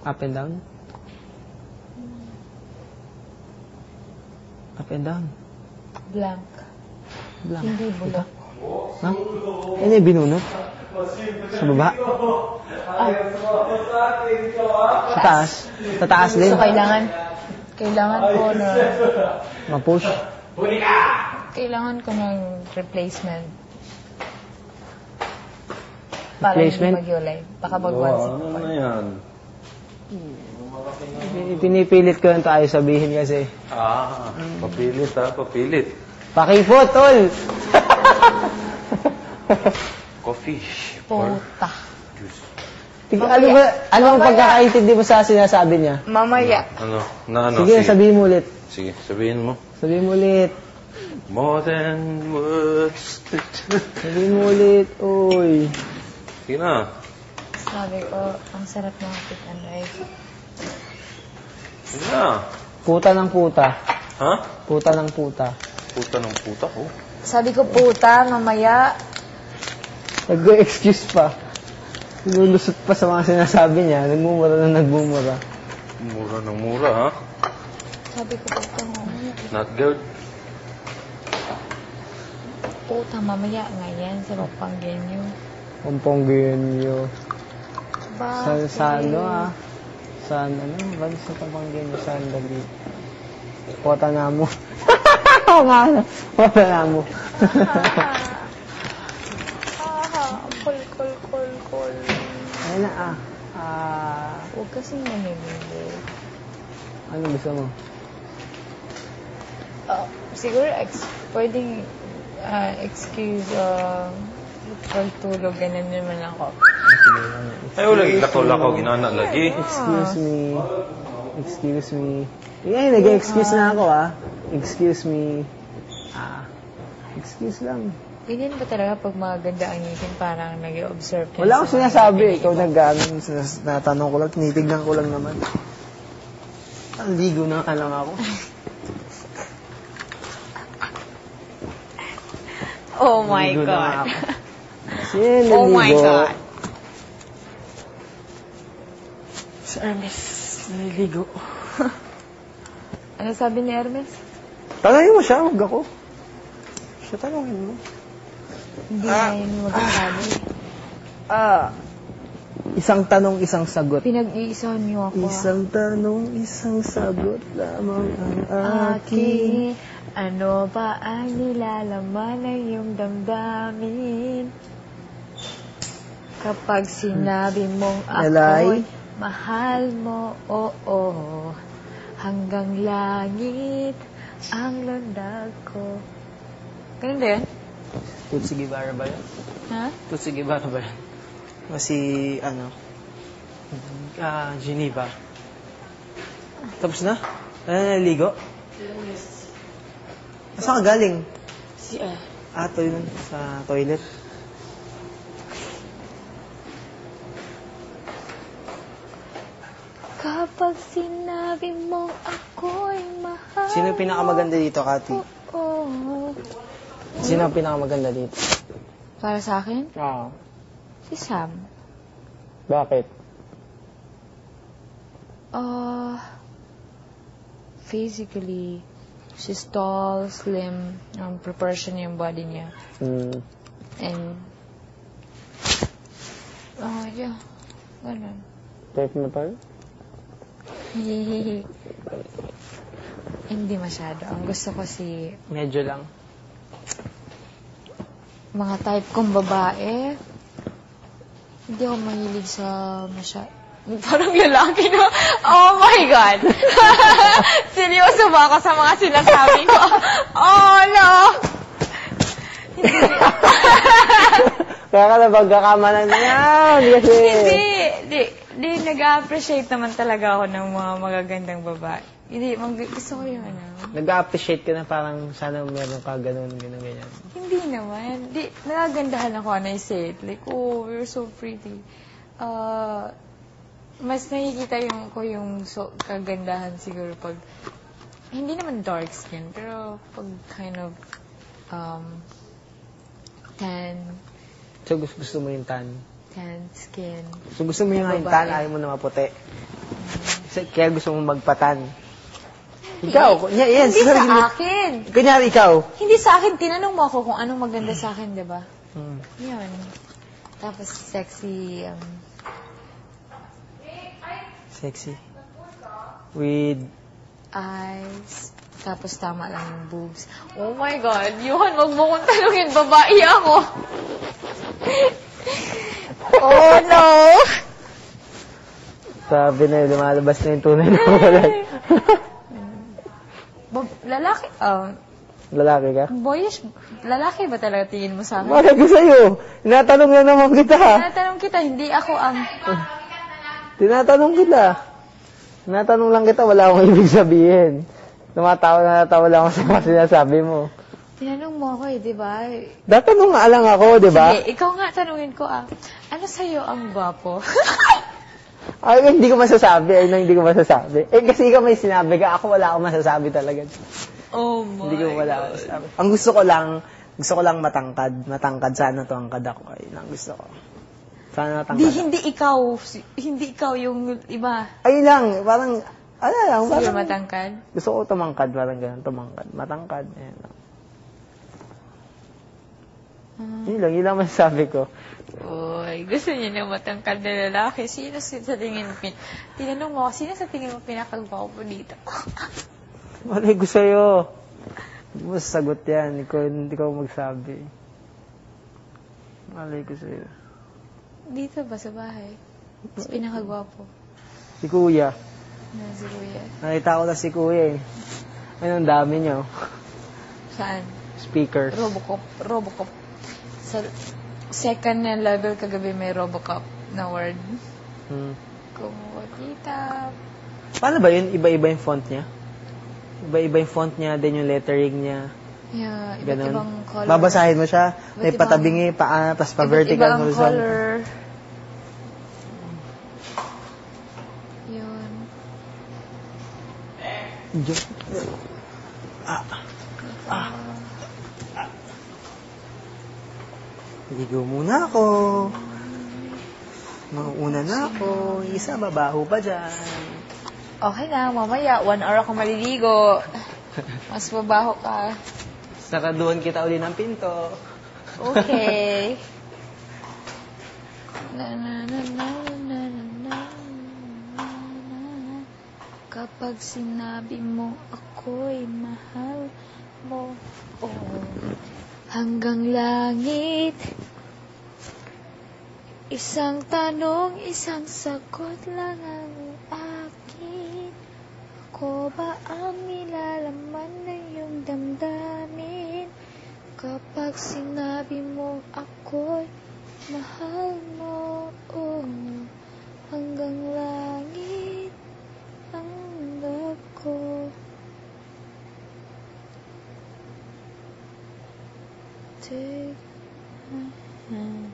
Up and down? Up and down. Blank. Blank. Hindi bulok. Ha? Yan yung binunot? Sa baba? Sa taas? Sa taas din? So, kailangan ko na, Ma-push? kailangan ko ng replacement. Para Replacement? hindi mag-yulay. Baka mag-once. Ano na yan? Pinipilit ko lang tayo sabihin kasi. Papilit ha, papilit. Pakipot, tol! Coffee. Puta. Juice. Ano ang pagkakaintindi mo sa sinasabi niya? Mamaya. Ano? Sige, sabihin mo ulit. Sige, sabihin mo. Sabihin mo ulit. More than words. Sabihin mo ulit, oy. Sige na. Sabi ko, ang sarap ng fit and rice. Sige na. Puta ng puta. Ha? Puta ng puta. Puta ng puta ko. Sabi ko, puta, mamaya. Nag-excuse pa. Nilulusot pa sa mga sinasabi niya. Nagmumura na nagmumura. Mura ng mura ha? Sabi ko, puta, mamaya. Not good. Puta, mamaya nga yan sa Papanggenyo. Pampanggenyo. Bakit? Sa ano Sa ano? Ba sa Pampanggenyo? Sandali. Kota na mo. Oo nga. Kota na mo. Kol. Ayun na Huwag kasing mamimili. ano gusto mo? Siguro, pwedeng excuse pagtulog, ganun naman ako. Ay, wala. Lakaw-lakaw. Ginana lagi. Excuse me. Ay, nag-excuse na ako Excuse me. Excuse lang. Ganyan ba talaga pag maganda ang ngipin, parang nag-observe ka? Wala akong sinasabi. Ikaw nag-ganon. Natanong ko lang, tinitignan ko lang naman. Ang ligo na lang ako. Oh my Naligo na God. ako. Sino Oh my naligo? God. Si Hermes, naliligo. Ano sabi ni Hermes? Tanongin mo siya, huwag ako. Siya tanongin mo. Hindi na yun magsasabi. Isang tanong, isang sagot. Pinag-iisahan niyo ako. Isang tanong, isang sagot lamang ang aking. Ano ba ang nilalaman ng iyong damdamin? Kapag sinabi mong ako'y mahal mo, oo, hanggang langit ang landag ko. Ganun ba yan? Tutsi Guevara ba yan? Ha? Tutsi Guevara ba yan? O si, Geneva. Tapos na? Naliligo? Saan ka galing? Toilet. Sa toilet. Kapag sinabi mong ako'y mahal. Sino yung pinakamaganda dito, Kati? Oo. Sino ang pinakamaganda dito? Para sa akin? Oo. Si Sam. Bakit? Physically, she's tall, slim, proportion yung body niya. And, yeah, ganun. Type mo tayo? Hindi masyado. Ang gusto ko Medyo lang. mga type kong babae, hindi ako mahilig sa parang lalaki na, oh my God! Seryoso ba ako sa mga sinasabi ko? Oh, no! Kaya ka na pagkakamalan na yan! Kasi... Hindi, nag-appreciate naman talaga ako ng mga magagandang babae. Hindi, gusto ko yun, Nag-appreciate ka na parang sana meron ka ganyan. Hindi naman. Nagagandahan ako when I say it. Like, oh, you're so pretty. Mas nakikita ko yung kagandahan siguro pag, hindi naman dark skin, pero pag kind of, tan. So, gusto mo yung tan? Tan skin. So, gusto mo yung tan, ayaw mo na maputi? Kaya gusto mong magpatan. Ikaw, yes, Hindi sa akin. Kunyari ikaw. Hindi sa akin. Tinanong mo ako kung anong maganda sa akin, di ba? Yun. Tapos sexy, Sexy. With... eyes. Tapos tama lang yung boobs. Oh my God. Johan, wag mo kong tanungin. Babae ako. Oh no! Sabi na lumalabas na yung tunay na kulay. Lalaki, Lalaki ka? boyish, lalaki ba talaga tingin mo sa akin? Bakit ko sa'yo? Tinatanong na naman kita. Tinatanong kita, hindi ako ang... Tinatanong kita. Tinatanong lang kita, wala akong ibig sabihin. Tumatawa lang ako sa mga sinasabi mo. Tinanong mo ako di ba? Datanong nga lang ako, di ba? Sige, ikaw nga tanungin ko ano sa'yo ang gwapo? Ay, hindi ko masasabi. Ay, hindi ko masasabi. Kasi ikaw may sinabi ka. Ako wala akong masasabi talaga. Oh my Hindi ko wala akong masasabi. Ang gusto ko lang matangkad. Matangkad. Sana tuwangkad ako. Ayun ang gusto ko. Sana matangkad. Hindi ikaw yung iba. Ayun lang. Parang, lang. Sige, Parang, matangkad. gusto ko tumangkad. Parang ganun. Tumangkad. Matangkad. Ayun lang. Yun lang masasabi ko. Uy, gusto niya na matangkad na lalaki. Sino sa tingin mo, tinanong mo, sino sa tingin mo pinakagwapo dito? Malay ko sa'yo. Hindi mo sasagot yan. Hindi ko magsabi. Malay ko sa'yo. Dito ba sa bahay? Mas pinakagwapo. Si Kuya. Si Kuya. Nakita ko na si Kuya eh. Ayun, ang dami niyo. Saan? Speakers. Robocop. Sa second na level kagabi may Robocop na word. Kumukita. Paano ba yun? Iba-iba yung font niya? Iba-iba yung font niya, then yung lettering niya. Yeah, iba't Ganun. ibang color. Babasahin mo siya, may Iba't patabingi, paa, tapos pa-vertical, Iba't ibang horizontal. color. Yun. Ligo muna ako. Mauuna na ako. Isa, babaho pa dyan. Okay na, mamaya, 1 hour ako maliligo. Mas babaho ka. Saraduhan kita uli ng pinto. Okay. Na. Kapag sinabi mo ako'y mahal mo, hanggang langit. Isang tanong, isang sagot lang ang akin. Ako ba ang nilalaman ng iyong damdamin? Kapag sinabi mo ako'y mahal mo, hanggang langit ang love ko. Take my hand.